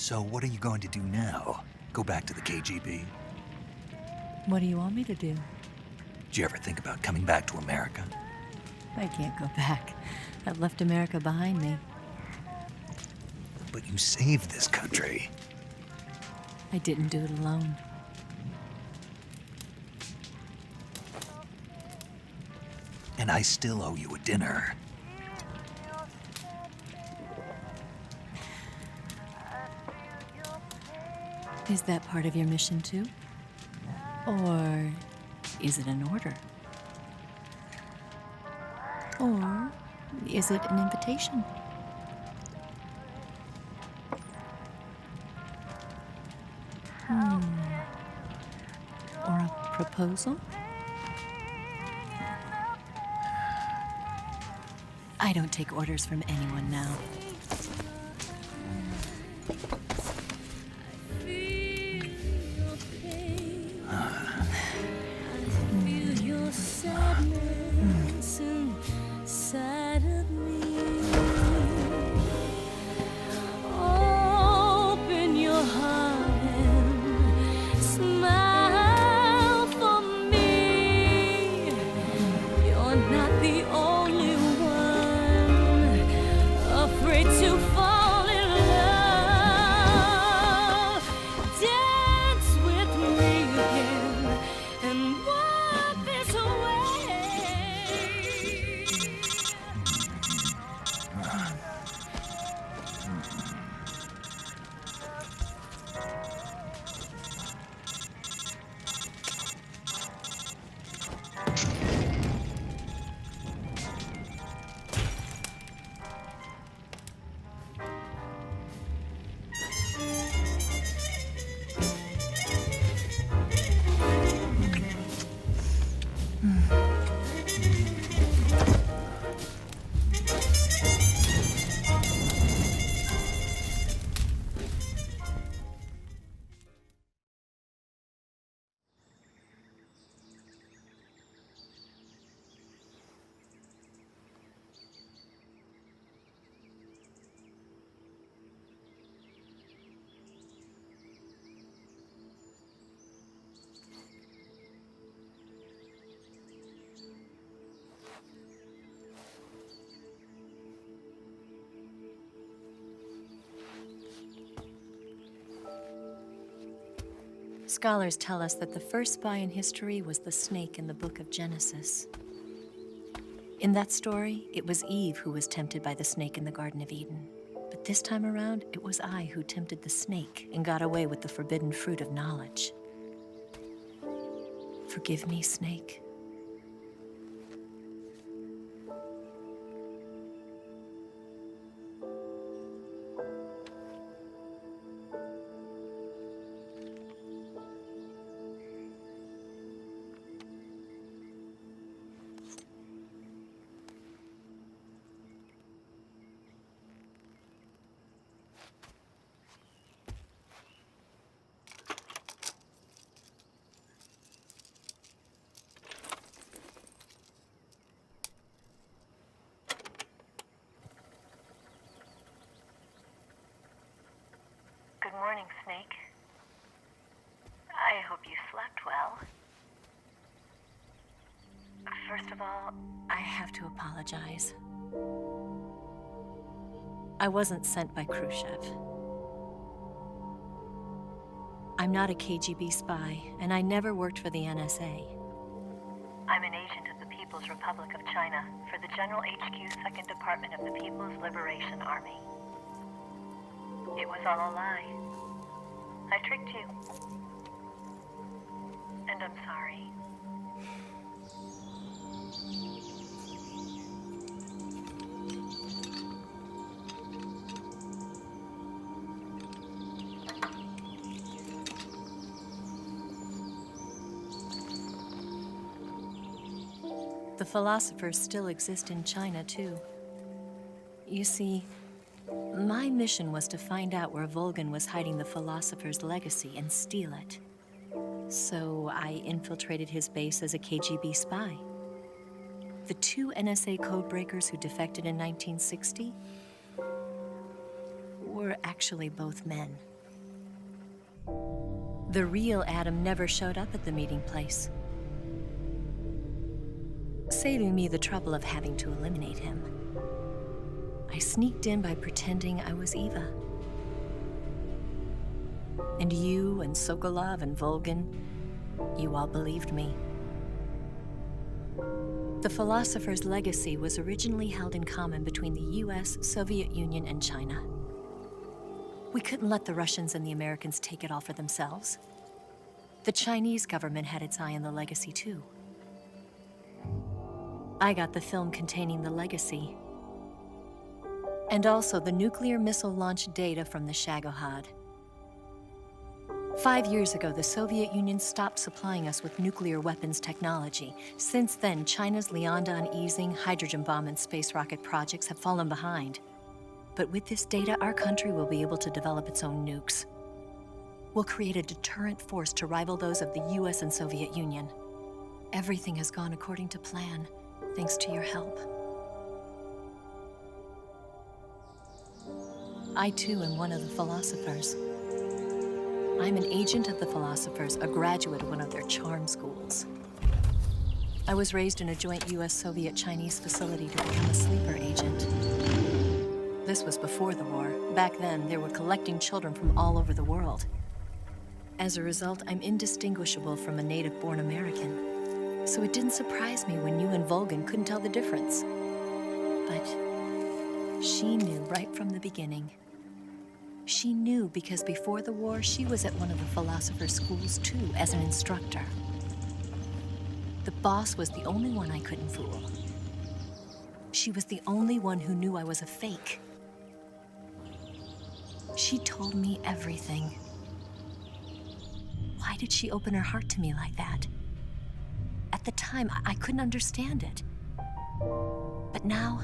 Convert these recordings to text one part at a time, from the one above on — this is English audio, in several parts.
So what are you going to do now? Go back to the KGB? What do you want me to do? Did you ever think about coming back to America? I can't go back. I've left America behind me. But you saved this country. I didn't do it alone. And I still owe you a dinner. Is that part of your mission too? Or is it an order? Or is it an invitation? Or a proposal? I don't take orders from anyone now. Scholars tell us that the first spy in history was the snake in the book of Genesis. In that story, it was Eve who was tempted by the snake in the Garden of Eden. But this time around, it was I who tempted the snake and got away with the forbidden fruit of knowledge. Forgive me, snake. Good morning, Snake. I hope you slept well. First of all, I have to apologize. I wasn't sent by Khrushchev. I'm not a KGB spy, and I never worked for the NSA. I'm an agent of the People's Republic of China for the General HQ 2nd Department of the People's Liberation Army. It was all a lie. I tricked you. And I'm sorry. The philosophers still exist in China, too. You see, my mission was to find out where Volgin was hiding the philosopher's legacy and steal it. So I infiltrated his base as a KGB spy. The 2 NSA codebreakers who defected in 1960 were actually both men. The real Adam never showed up at the meeting place, saving me the trouble of having to eliminate him. I sneaked in by pretending I was Eva. And you and Sokolov and Volgin, you all believed me. The philosopher's legacy was originally held in common between the US, Soviet Union, and China. We couldn't let the Russians and the Americans take it all for themselves. The Chinese government had its eye on the legacy too. I got the film containing the legacy, and also the nuclear missile launch data from the Shagohod. 5 years ago, the Soviet Union stopped supplying us with nuclear weapons technology. Since then, China's Liaodong easing, hydrogen bomb, and space rocket projects have fallen behind. But with this data, our country will be able to develop its own nukes. We'll create a deterrent force to rival those of the US and Soviet Union. Everything has gone according to plan, thanks to your help. I too am one of the philosophers. I'm an agent of the philosophers, a graduate of one of their charm schools. I was raised in a joint US-Soviet-Chinese facility to become a sleeper agent. This was before the war. Back then, they were collecting children from all over the world. As a result, I'm indistinguishable from a native-born American. So it didn't surprise me when you and Volgin couldn't tell the difference. But she knew right from the beginning. She knew because before the war, she was at one of the philosopher's schools too, as an instructor. The boss was the only one I couldn't fool. She was the only one who knew I was a fake. She told me everything. Why did she open her heart to me like that? At the time, I couldn't understand it. But now,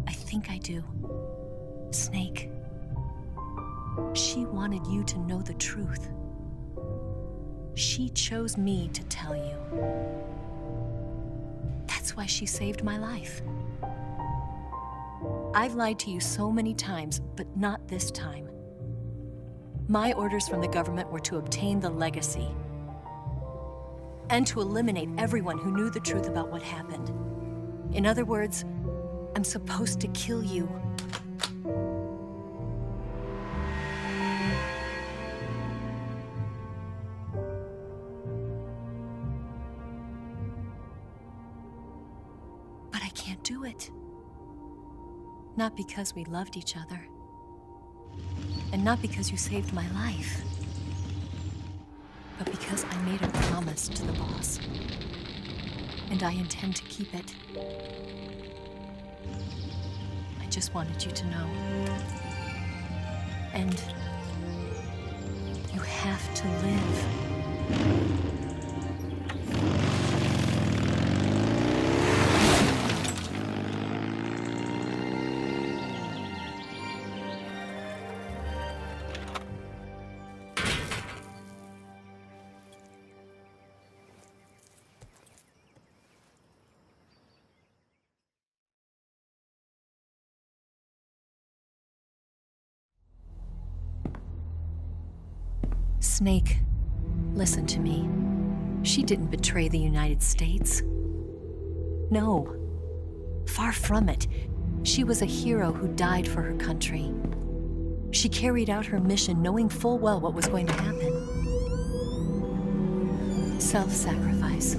I think I do. Snake. She wanted you to know the truth. She chose me to tell you. That's why she saved my life. I've lied to you so many times, but not this time. My orders from the government were to obtain the legacy and to eliminate everyone who knew the truth about what happened. In other words, I'm supposed to kill you. But I can't do it. Not because we loved each other. And not because you saved my life. But because I made a promise to the boss. And I intend to keep it. I just wanted you to know. And you have to live. Snake, listen to me. She didn't betray the United States. No, far from it. She was a hero who died for her country. She carried out her mission knowing full well what was going to happen. Self-sacrifice,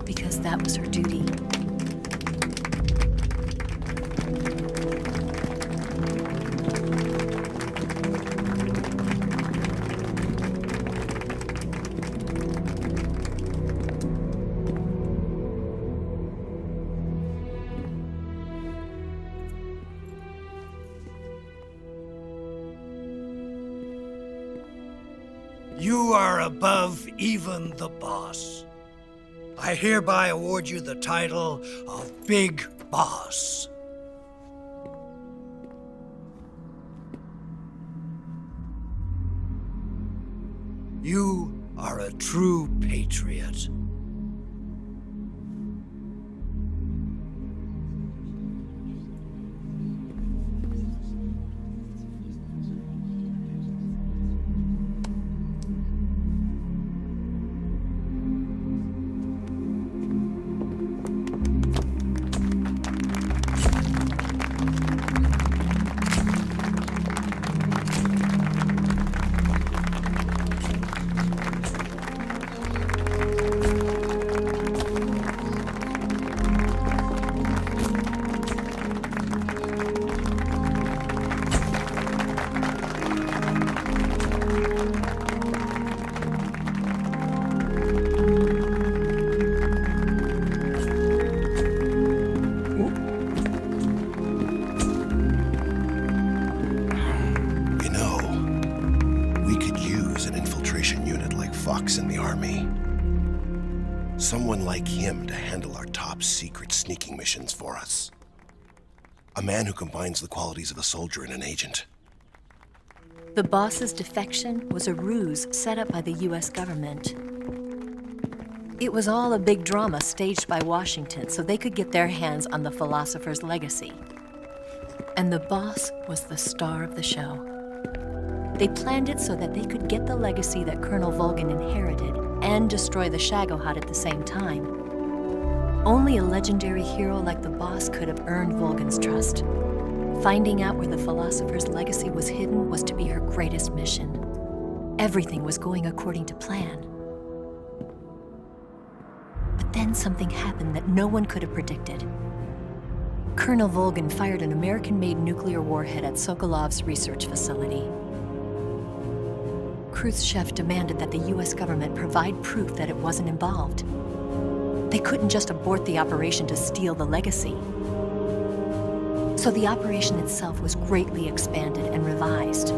because that was her duty. You are above even the boss. I hereby award you the title of Big Boss. You are a true patriot. like him to handle our top secret sneaking missions for us. A man who combines the qualities of a soldier and an agent. The boss's defection was a ruse set up by the US government. It was all a big drama staged by Washington so they could get their hands on the philosopher's legacy. And the boss was the star of the show. They planned it so that they could get the legacy that Colonel Volgin inherited and destroy the Shagohod at the same time. Only a legendary hero like the boss could have earned Volgin's trust. Finding out where the philosopher's legacy was hidden was to be her greatest mission. Everything was going according to plan. But then something happened that no one could have predicted. Colonel Volgin fired an American-made nuclear warhead at Sokolov's research facility. Khrushchev demanded that the US government provide proof that it wasn't involved. They couldn't just abort the operation to steal the legacy. So the operation itself was greatly expanded and revised.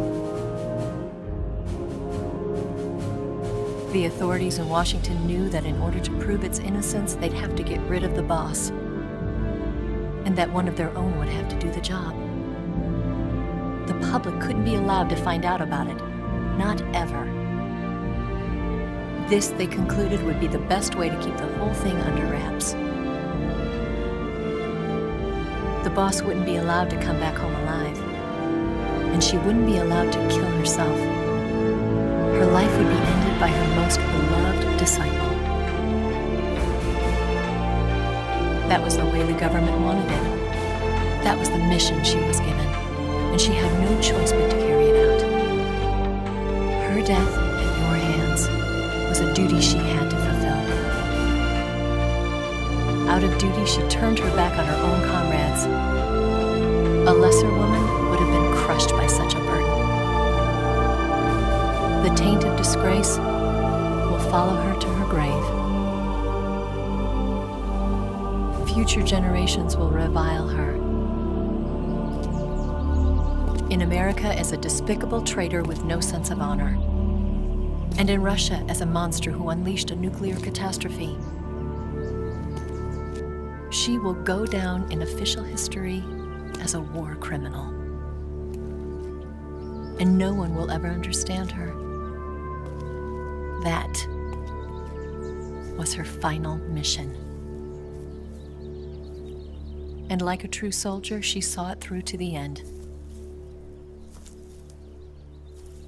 The authorities in Washington knew that in order to prove its innocence, they'd have to get rid of the boss, and that one of their own would have to do the job. The public couldn't be allowed to find out about it, not ever. This, they concluded, would be the best way to keep the whole thing under wraps. The boss wouldn't be allowed to come back home alive, and she wouldn't be allowed to kill herself. Her life would be ended by her most beloved disciple. That was the way the government wanted it. That was the mission she was given, and she had no choice but to carry it out. Her death at your hands was a duty she had to fulfill. Out of duty, she turned her back on her own comrades. A lesser woman would have been crushed by such a burden. The taint of disgrace will follow her to her grave. Future generations will revile her. In America as a despicable traitor with no sense of honor. And in Russia as a monster who unleashed a nuclear catastrophe. She will go down in official history as a war criminal. And no one will ever understand her. That was her final mission. And like a true soldier, she saw it through to the end.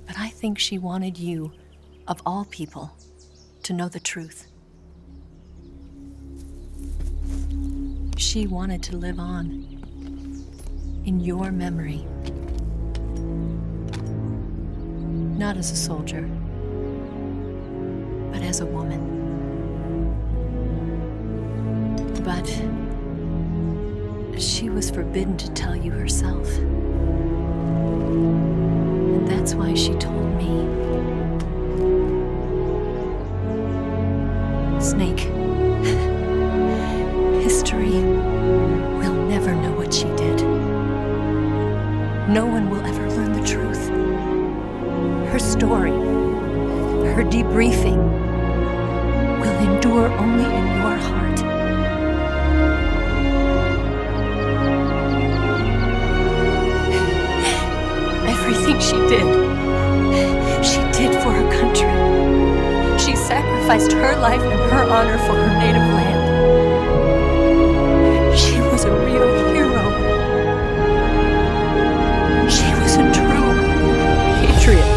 But I think she wanted you, of all people, to know the truth. She wanted to live on in your memory. Not as a soldier, but as a woman. But she was forbidden to tell you herself. And that's why she told me. Snake, history will never know what she did. No one will ever learn the truth. Her story, her debriefing, will endure only in your heart. Everything she did for her country. She sacrificed her life and her honor for her native land. She was a real hero. She was a true patriot.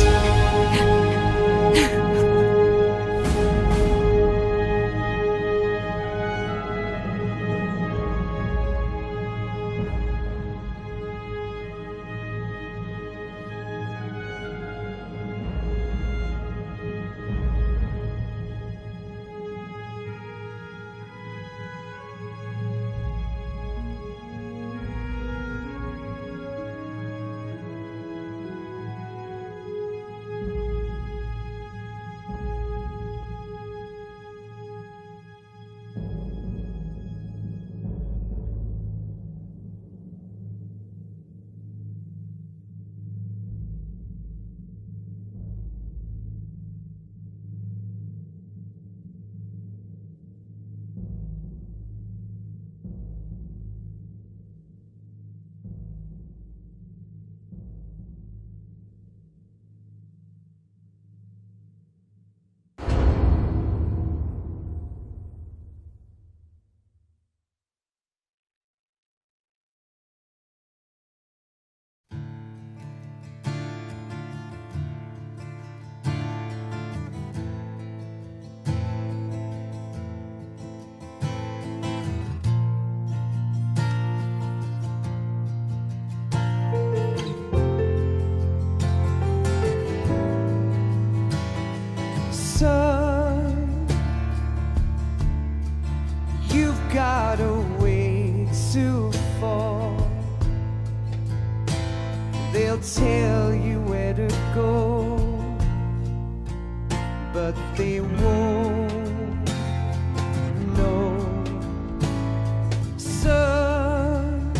They'll tell you where to go, but they won't know. Son,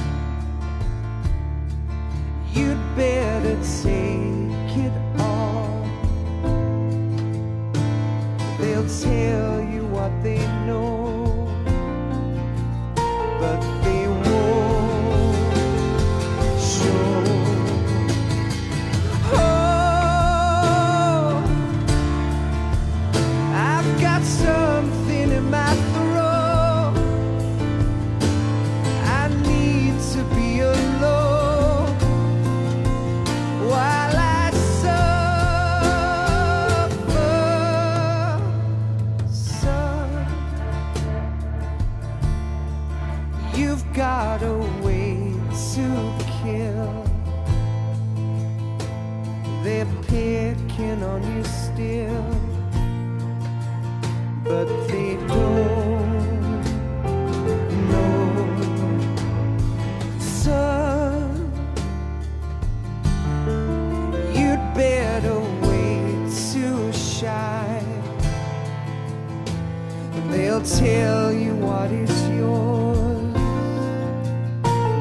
you'd better take it all. They'll tell you what they know, but they won't show. Oh, I've got something in my throat. I need to be alone while I suffer. Son, you've got a way to kill. They're picking on you still, but they don't know. Son, you'd better wait to shine. They'll tell you what is yours,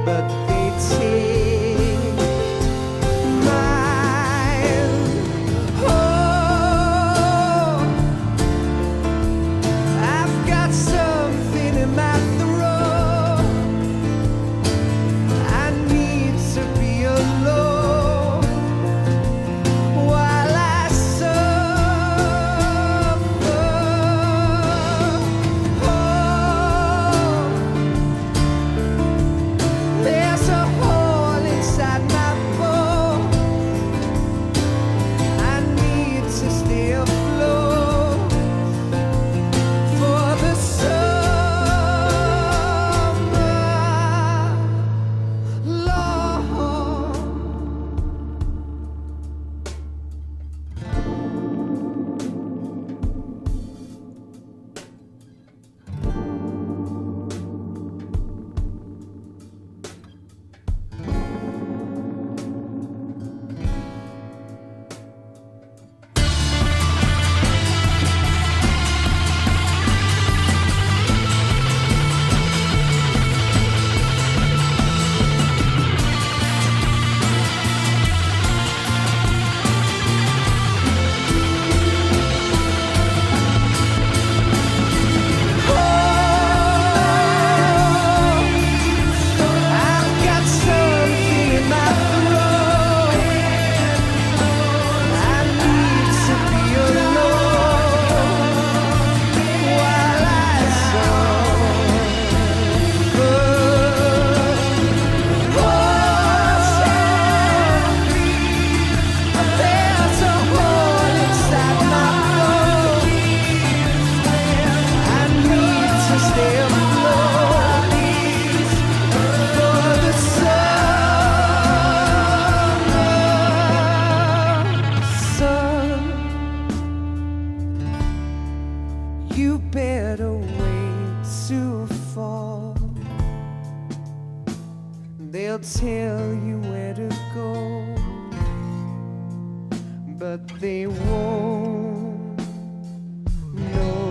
but they take mine. Oh, I've got something in my throat. I need to be alone while I suffer. Oh, there's a hole inside my bones. I need to stay afloat for the summer long. I've got something in my throat. I need to be alone while I suffer. Oh, there's a hole inside my bones. I need to stay afloat for the summer. Son, you better wait to fall. They'll tell you where to go, but they won't know.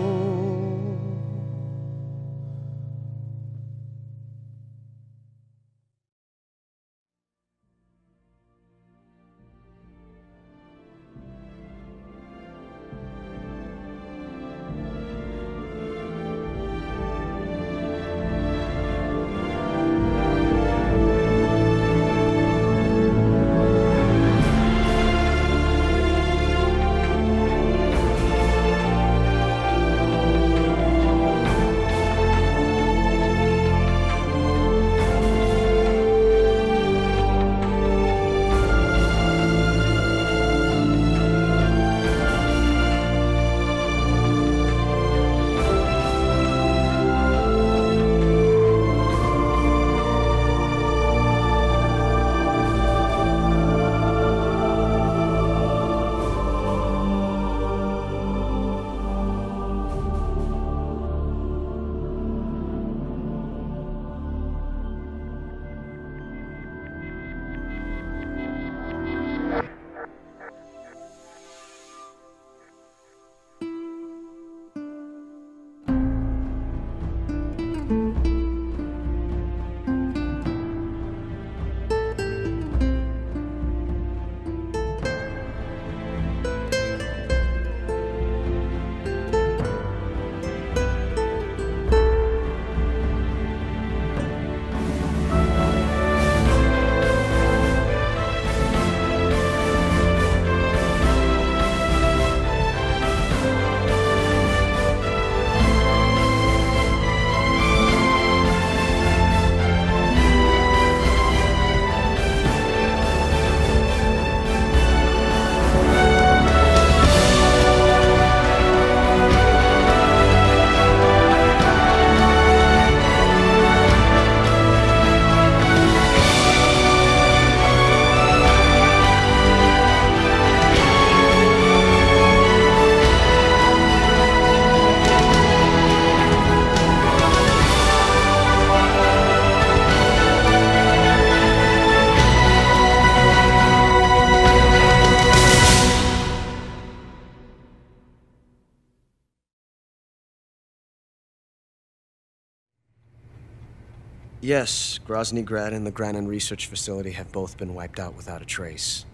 Yes, Grozny Grad and the Granin Research Facility have both been wiped out without a trace.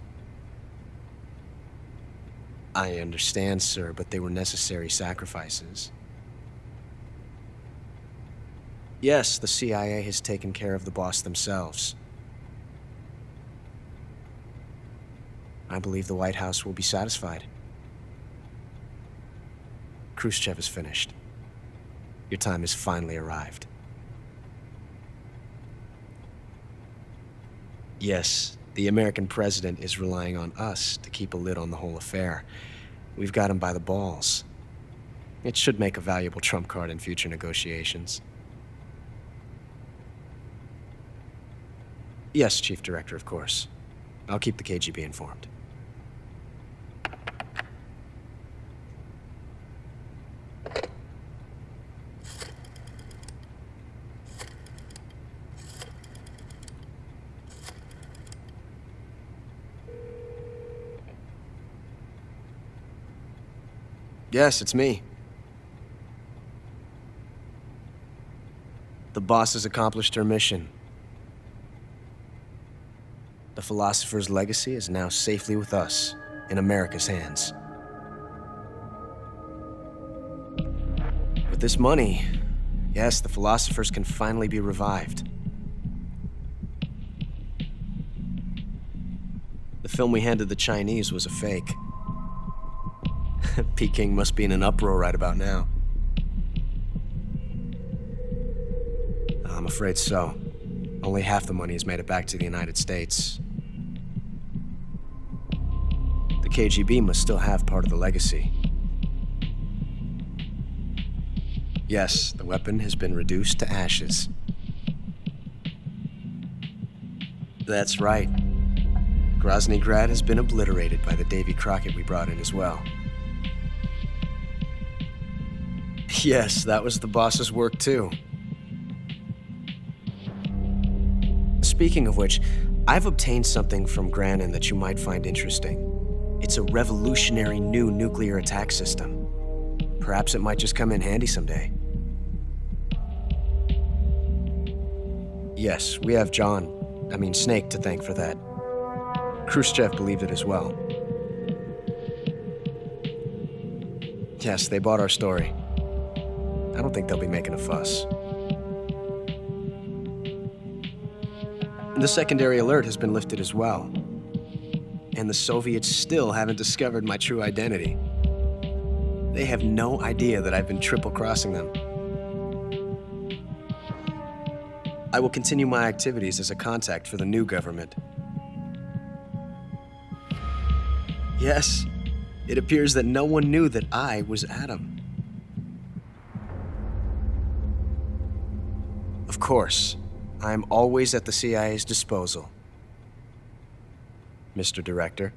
I understand, sir, but they were necessary sacrifices. Yes, the CIA has taken care of the boss themselves. I believe the White House will be satisfied. Khrushchev is finished. Your time has finally arrived. Yes, the American president is relying on us to keep a lid on the whole affair. We've got him by the balls. It should make a valuable trump card in future negotiations. Yes, Chief Director, of course. I'll keep the KGB informed. Yes, it's me. The boss has accomplished her mission. The philosopher's legacy is now safely with us, in America's hands. With this money, yes, the philosophers can finally be revived. The film we handed the Chinese was a fake. Peking must be in an uproar right about now. I'm afraid so. Only half the money has made it back to the United States. The KGB must still have part of the legacy. Yes, the weapon has been reduced to ashes. That's right. Grozny Grad has been obliterated by the Davy Crockett we brought in as well. Yes, that was the boss's work too. Speaking of which, I've obtained something from Granin that you might find interesting. It's a revolutionary new nuclear attack system. Perhaps it might just come in handy someday. Yes, we have Snake to thank for that. Khrushchev believed it as well. Yes, they bought our story. I don't think they'll be making a fuss. The secondary alert has been lifted as well. And the Soviets still haven't discovered my true identity. They have no idea that I've been triple-crossing them. I will continue my activities as a contact for the new government. Yes, it appears that no one knew that I was Adam. Of course, I'm always at the CIA's disposal, Mr. Director.